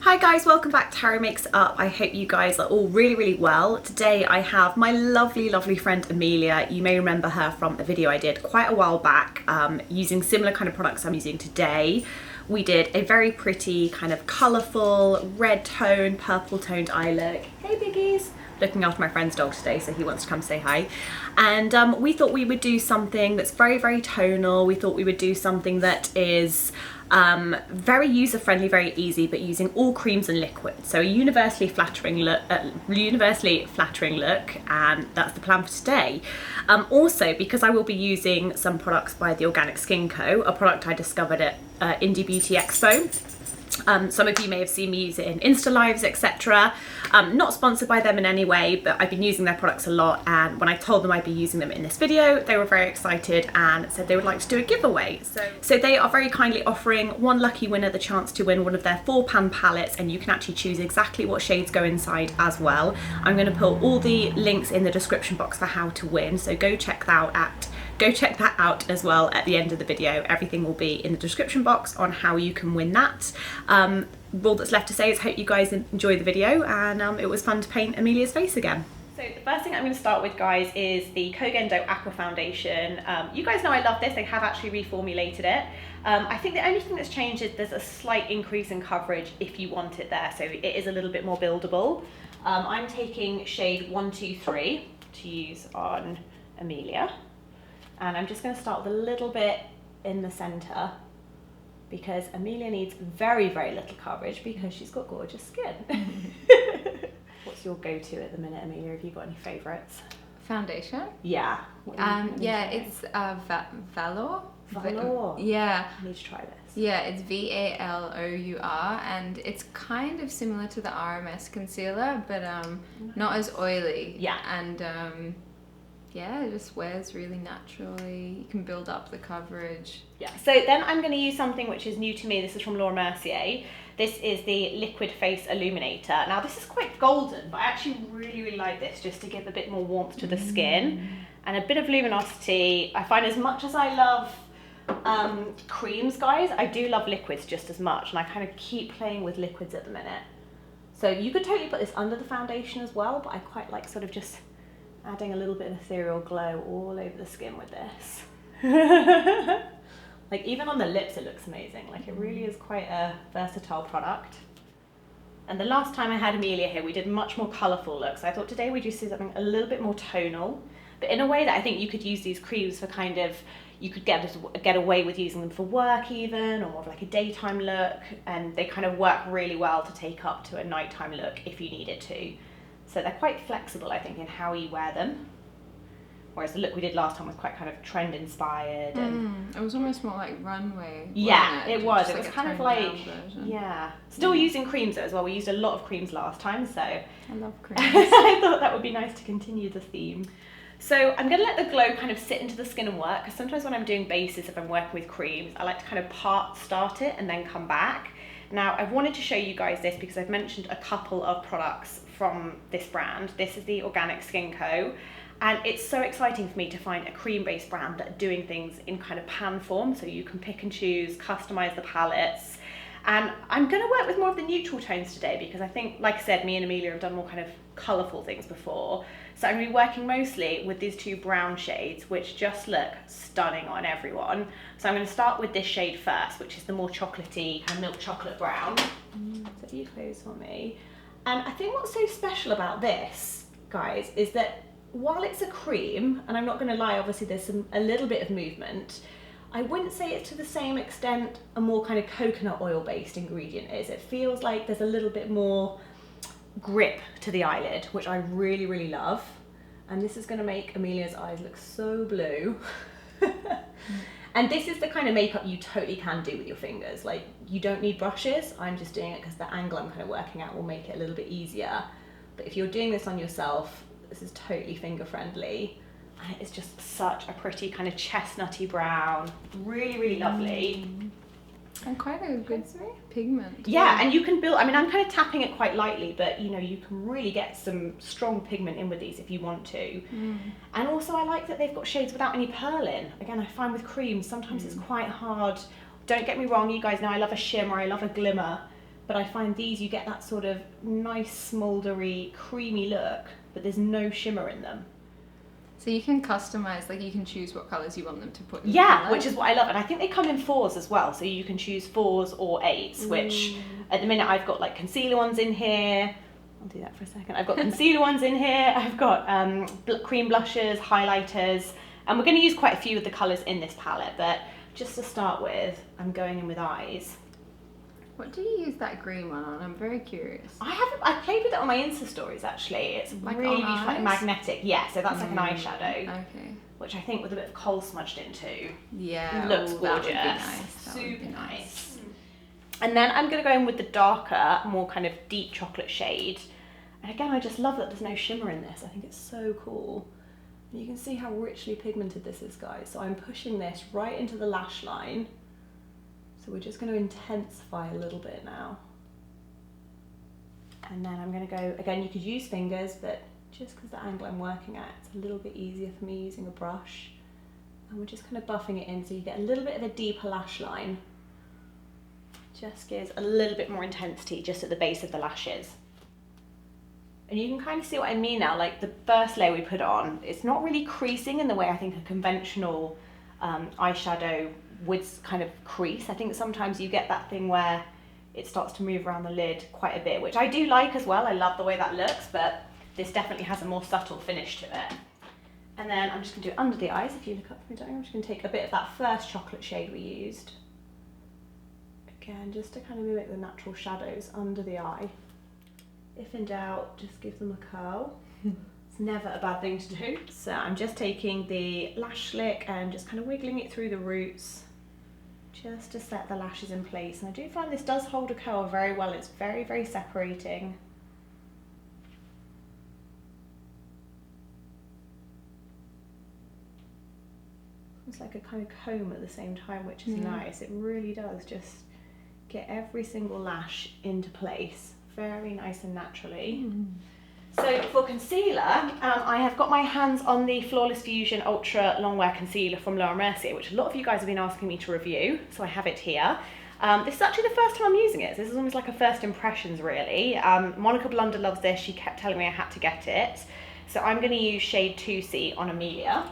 Hi guys, welcome back to Harry Makes It Up. I hope you guys are all really well. Today I have my lovely friend Amelia. You may remember her from a video I did quite a while back using similar kind of products I'm using today. We did a very pretty kind of colourful red tone, purple toned eye look. Hey biggies! Looking after my friend's dog today, so he wants to come say hi. And we thought we would do something that's very tonal. We thought we would do something that is very user-friendly, very easy, but using all creams and liquids. So a universally flattering look, and that's the plan for today. Also, because I will be using some products by the Organic Skin Co., a product I discovered at Indie Beauty Expo. Some of you may have seen me use it in Insta Lives, etc. Not sponsored by them in any way, but I've been using their products a lot, and when I told them I'd be using them in this video, they were very excited and said they would like to do a giveaway. So they are very kindly offering one lucky winner the chance to win one of their 4-pan palettes, and you can actually choose exactly what shades go inside as well. I'm going to put all the links in the description box for how to win, so go check that out as well at the end of the video. Everything will be in the description box on how you can win that. All that's left to say is hope you guys enjoy the video, and it was fun to paint Amelia's face again. So the first thing I'm going to start with, guys, is the Kogendo Aqua Foundation. You guys know I love this. They have actually reformulated it. I think the only thing that's changed is there's a slight increase in coverage if you want it there, so it is a little bit more buildable. I'm taking shade 123 to use on Amelia. And I'm just going to start with a little bit in the centre because Amelia needs very little coverage because she's got gorgeous skin. What's your go-to at the minute, Amelia? Have you got any favourites? Foundation? Yeah. Yeah, it's Valor. Valor? Yeah. I need to try this. Yeah, it's VALOUR, and it's kind of similar to the RMS concealer, but not as oily. Yeah. And yeah, it just wears really naturally. You can build up the coverage. Yeah. So then I'm going to use something which is new to me. This is from Laura Mercier. This is the Liquid Face Illuminator. Now this is quite golden, but I actually really like this just to give a bit more warmth to the skin and a bit of luminosity. I find as much as I love creams, guys, I do love liquids just as much, and I kind of keep playing with liquids at the minute. So you could totally put this under the foundation as well, but I quite like sort of just adding a little bit of ethereal glow all over the skin with this. Like even on the lips it looks amazing. Like it really is quite a versatile product. And the last time I had Amelia here we did much more colourful looks. I thought today we'd just do something a little bit more tonal, but in a way that I think you could use these creams for kind of, you could get away with using them for work even, or more of like a daytime look, and they kind of work really well to take up to a nighttime look if you needed to. So they're quite flexible, I think, in how you wear them. Whereas the look we did last time was quite kind of trend inspired. And it was almost more like runway. Yeah, it was. It was like kind of like, yeah. Still using creams though as well. We used a lot of creams last time, so. I love creams. I thought that would be nice to continue the theme. So I'm going to let the glow kind of sit into the skin and work, because sometimes when I'm doing bases, if I'm working with creams, I like to kind of start it and then come back. Now, I've wanted to show you guys this because I've mentioned a couple of products from this brand. This is the Organic Skin Co. And it's so exciting for me to find a cream-based brand that are doing things in kind of pan form, so you can pick and choose, customize the palettes. And I'm going to work with more of the neutral tones today because I think, like I said, me and Amelia have done more kind of colourful things before. So I'm going to be working mostly with these two brown shades, which just look stunning on everyone. So I'm going to start with this shade first, which is the more chocolatey and milk chocolate brown. So you close for me. And I think what's so special about this, guys, is that while it's a cream, and I'm not going to lie, obviously there's a little bit of movement, I wouldn't say it's to the same extent a more kind of coconut oil based ingredient is. It feels like there's a little bit more grip to the eyelid, which I really love. And this is going to make Amelia's eyes look so blue. And this is the kind of makeup you totally can do with your fingers. Like, you don't need brushes. I'm just doing it because the angle I'm kind of working out will make it a little bit easier. But if you're doing this on yourself, this is totally finger friendly. And it's just such a pretty kind of chestnutty brown. Really lovely. And quite a good pigment. Yeah, and you can build, I mean, I'm kind of tapping it quite lightly, but you know, you can really get some strong pigment in with these if you want to. And also I like that they've got shades without any pearl in. Again, I find with creams, sometimes it's quite hard. Don't get me wrong, you guys know I love a shimmer, I love a glimmer, but but I find these, you get that sort of nice smouldery, creamy look, but there's no shimmer in them. So you can customize, like you can choose what colours you want them to put in. Yeah, which is what I love. And I think they come in 4s as well. So you can choose 4s or 8s, which at the minute I've got like concealer ones in here. I'll do that for a second. I've got concealer ones in here. I've got cream blushes, highlighters, and we're going to use quite a few of the colours in this palette. But just to start with, I'm going in with eyes. What do you use that green one on? I'm very curious. I played with it on my Insta stories actually. It's Like really on like eyes? magnetic. Yeah, so that's like an eyeshadow, Okay. which I think with a bit of kohl smudged into Yeah. looks that gorgeous. would be nice. That would Super be nice. And then I'm going to go in with the darker, more kind of deep chocolate shade. And again, I just love that there's no shimmer in this. I think it's so cool. And you can see how richly pigmented this is, guys. So I'm pushing this right into the lash line. So we're just going to intensify a little bit now. And then I'm going to go, again, you could use fingers, but just because the angle I'm working at, it's a little bit easier for me using a brush. And we're just kind of buffing it in so you get a little bit of a deeper lash line. Just gives a little bit more intensity just at the base of the lashes. And you can kind of see what I mean now, like the first layer we put on, it's not really creasing in the way I think a conventional eyeshadow would kind of crease. I think sometimes you get that thing where it starts to move around the lid quite a bit, which I do like as well. I love the way that looks, but this definitely has a more subtle finish to it. And then I'm just going to do it under the eyes. If you look up for me, darling, I'm just going to take a bit of that first chocolate shade we used. Again, just to kind of mimic the natural shadows under the eye. If in doubt, just give them a curl. It's never a bad thing to do. So I'm just taking the lash slick and just kind of wiggling it through the roots just to set the lashes in place. And I do find this does hold a curl very well. It's very, very separating. It's like a kind of comb at the same time, which is nice. It really does just get every single lash into place. Very nice and naturally. So for concealer, I have got my hands on the Flawless Fusion Ultra Longwear Concealer from Laura Mercier, which a lot of you guys have been asking me to review, so I have it here. This is actually the first time I'm using it, so this is almost like a first impressions really. Monica Blunder loves this, she kept telling me I had to get it. So I'm going to use shade 2C on Amelia.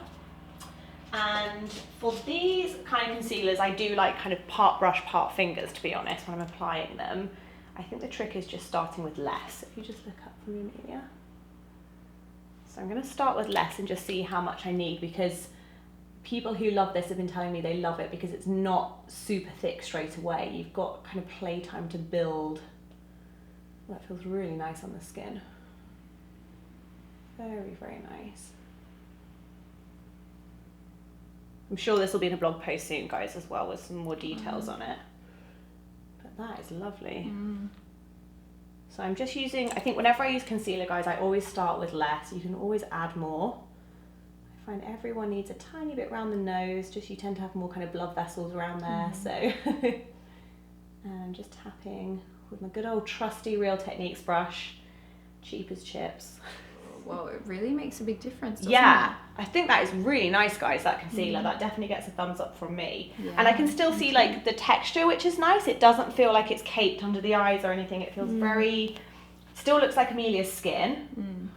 And for these kind of concealers, I do like kind of part brush, part fingers, to be honest, when I'm applying them. I think the trick is just starting with less. If you just look up for me, Amelia. So I'm going to start with less and just see how much I need, because people who love this have been telling me they love it because it's not super thick straight away. You've got kind of playtime to build. That feels really nice on the skin. Very, very nice. I'm sure this will be in a blog post soon, guys, as well, with some more details on it. But that is lovely. So I'm just using, I think whenever I use concealer, guys, I always start with less. You can always add more. I find everyone needs a tiny bit around the nose, just you tend to have more kind of blood vessels around there. So, and I'm just tapping with my good old trusty Real Techniques brush, cheap as chips. Well, it really makes a big difference, doesn't Yeah, it? I think that is really nice, guys, that concealer. That definitely gets a thumbs up from me. Yeah, and I can still see like the texture, which is nice. It doesn't feel like it's caked under the eyes or anything. It feels very, still looks like Amelia's skin.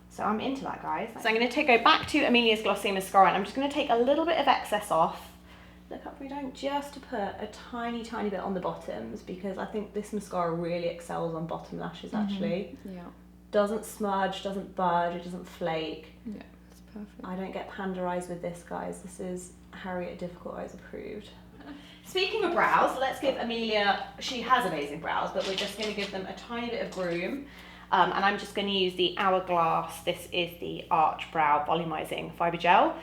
So I'm into that, guys. So I'm going to go back to Amelia's Glossy Mascara, and I'm just going to take a little bit of excess off. Look up for me, don't, just to put a tiny, tiny bit on the bottoms, because I think this mascara really excels on bottom lashes, actually. Yeah. Doesn't smudge, doesn't budge, it doesn't flake. Yeah, it's perfect. I don't get panda eyes with this, guys. This is Harriet Difficult Eyes approved. Speaking of brows, let's give Amelia, she has amazing brows, but we're just going to give them a tiny bit of groom. And I'm just going to use the Hourglass. This is the Arch Brow Volumizing Fiber Gel.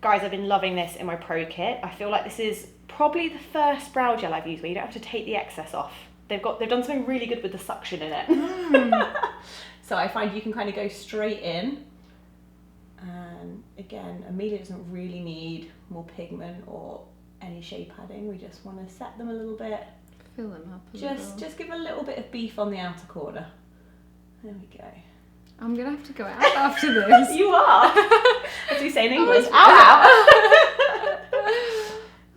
Guys, I've been loving this in my pro kit. I feel like this is probably the first brow gel I've used where you don't have to take the excess off. They've done something really good with the suction in it. So I find you can kind of go straight in. And again, Amelia doesn't really need more pigment or any shade padding. We just want to set them a little bit. Fill them up a little. Just give a little bit of beef on the outer corner. There we go. I'm going to have to go out after this. You are! As we say in English, I out!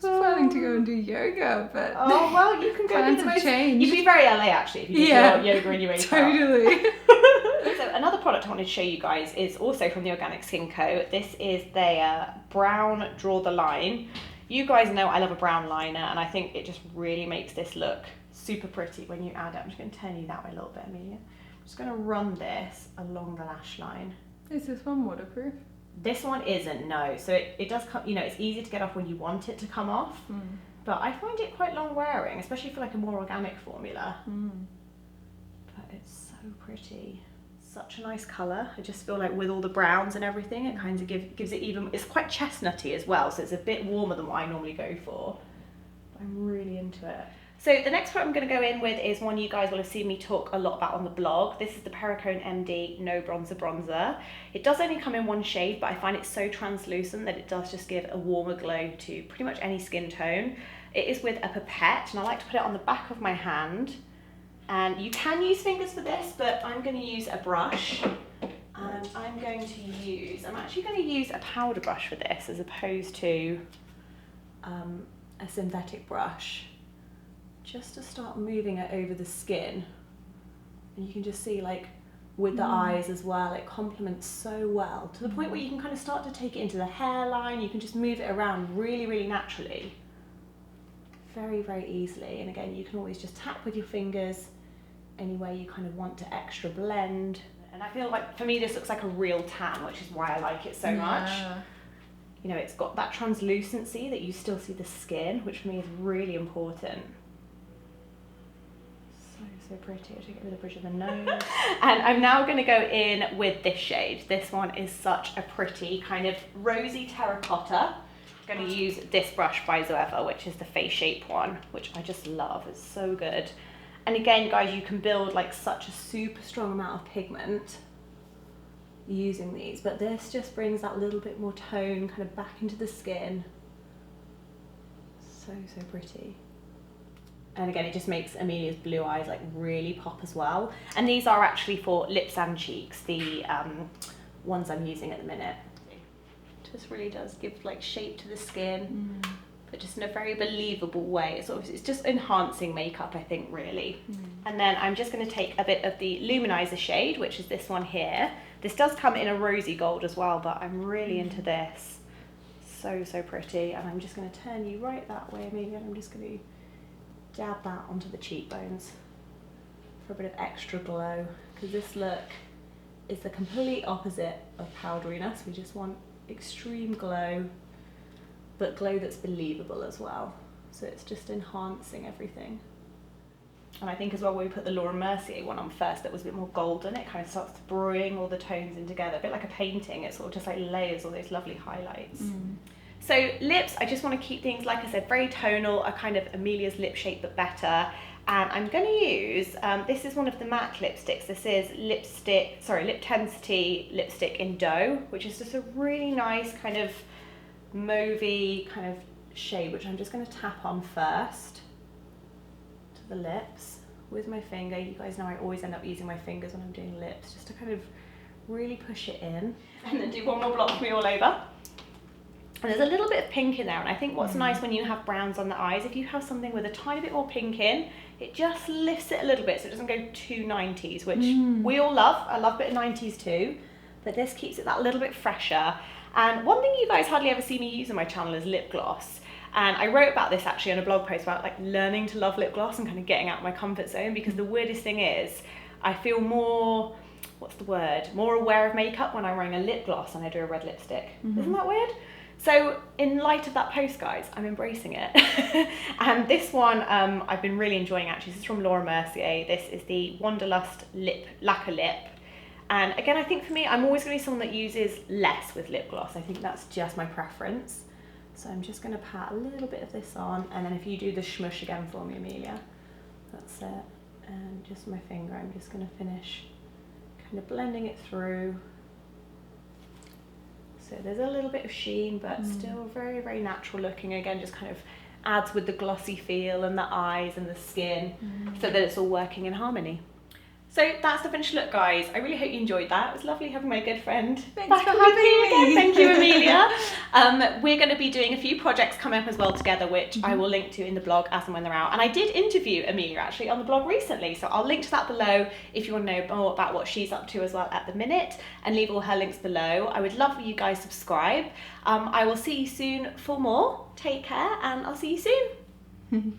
was planning to go and and do yoga, but oh well, you can go plans be the have most. changed. You can be very LA actually if you do Yeah, your yoga and your makeup. totally. So another product I wanted to show you guys is also from the Organic Skin Co. This is their brown Draw the Line. You guys know I love a brown liner, and I think it just really makes this look super pretty when you add it. I'm just going to turn you that way a little bit, Amelia. I'm just going to run this along the lash line. Is this one waterproof? This one isn't, no. So it does come, you know, it's easy to get off when you want it to come off, but I find it quite long wearing, especially for like a more organic formula. But it's so pretty. Such a nice colour. I just feel like with all the browns and everything, it kind of gives it even, it's quite chestnutty as well, so it's a bit warmer than what I normally go for. But I'm really into it. So the next product I'm going to go in with is one you guys will have seen me talk a lot about on the blog. This is the Perricone MD No Bronzer Bronzer. It does only come in one shade, but I find it so translucent that it does just give a warmer glow to pretty much any skin tone. It is with a pipette, and I like to put it on the back of my hand. And you can use fingers for this, but I'm going to use a brush. And I'm actually going to use a powder brush for this as opposed to a synthetic brush. Just to start moving it over the skin. And you can just see, like, with the eyes as well, it complements so well to the point where you can kind of start to take it into the hairline. You can just move it around really, really naturally. Very, very easily. And again, you can always just tap with your fingers anywhere you kind of want to extra blend. And I feel like, for me, this looks like a real tan, which is why I like it so much. You know, it's got that translucency that you still see the skin, which for me is really important. So pretty. I'll take it with the bridge of the nose. And I'm now going to go in with this shade. This one is such a pretty kind of rosy terracotta. I'm going to use this brush by Zoeva, which is the Face Shape one, which I just love. It's so good. And again, guys, you can build like such a super strong amount of pigment using these, but this just brings that little bit more tone kind of back into the skin. So pretty. And again, it just makes Amelia's blue eyes like really pop as well. And these are actually for lips and cheeks, the ones I'm using at the minute. It just really does give like shape to the skin, but just in a very believable way. It's just enhancing makeup, I think, really. And then I'm just going to take a bit of the Luminizer shade, which is this one here. This does come in a rosy gold as well, but I'm really into this. So pretty. And I'm just going to turn you right that way, maybe, and I'm just going to dab that onto the cheekbones for a bit of extra glow, because this look is the complete opposite of powderiness. We just want extreme glow, but glow that's believable as well. So it's just enhancing everything. And I think as well, when we put the Laura Mercier one on first, that was a bit more golden, it kind of starts to bring all the tones in together, a bit like a painting. It sort of just like layers all those lovely highlights. So lips, I just want to keep things, like I said, very tonal, a kind of Amelia's lip shape but better. And I'm going to use, this is one of the MAC lipsticks. This is Lip Tensity lipstick in Dough, which is just a really nice kind of mauvey kind of shade, which I'm just going to tap on first to the lips with my finger. You guys know I always end up using my fingers when I'm doing lips, just to kind of really push it in. And then do one more block for me all over. And there's a little bit of pink in there, and I think what's nice when you have browns on the eyes, if you have something with a tiny bit more pink in, it just lifts it a little bit so it doesn't go too 90s, which we all love. I love a bit of 90s too, but this keeps it that little bit fresher. And one thing you guys hardly ever see me use on my channel is lip gloss. And I wrote about this actually on a blog post about like learning to love lip gloss and kind of getting out of my comfort zone, because the weirdest thing is I feel more, more aware of makeup when I'm wearing a lip gloss and I do a red lipstick. Isn't that weird? So in light of that post, guys, I'm embracing it. And this one I've been really enjoying actually. This is from Laura Mercier. This is the Wanderlust Lacquer Lip. And again, I think for me, I'm always going to be someone that uses less with lip gloss. I think that's just my preference. So I'm just going to pat a little bit of this on. And then if you do the shmush again for me, Amelia, that's it. And just my finger, I'm just going to finish kind of blending it through. So there's a little bit of sheen, but still very, very natural looking. Again, just kind of adds with the glossy feel and the eyes and the skin, so that it's all working in harmony. So that's the finished look, guys. I really hope you enjoyed that. It was lovely having my good friend Thanks back for with having me again. me. Thank you, Amelia. We're going to be doing a few projects coming up as well together, which I will link to in the blog as and when they're out. And I did interview Amelia actually on the blog recently, so I'll link to that below if you want to know more about what she's up to as well at the minute, and leave all her links below. I would love for you guys to subscribe. I will see you soon for more. Take care, and I'll see you soon.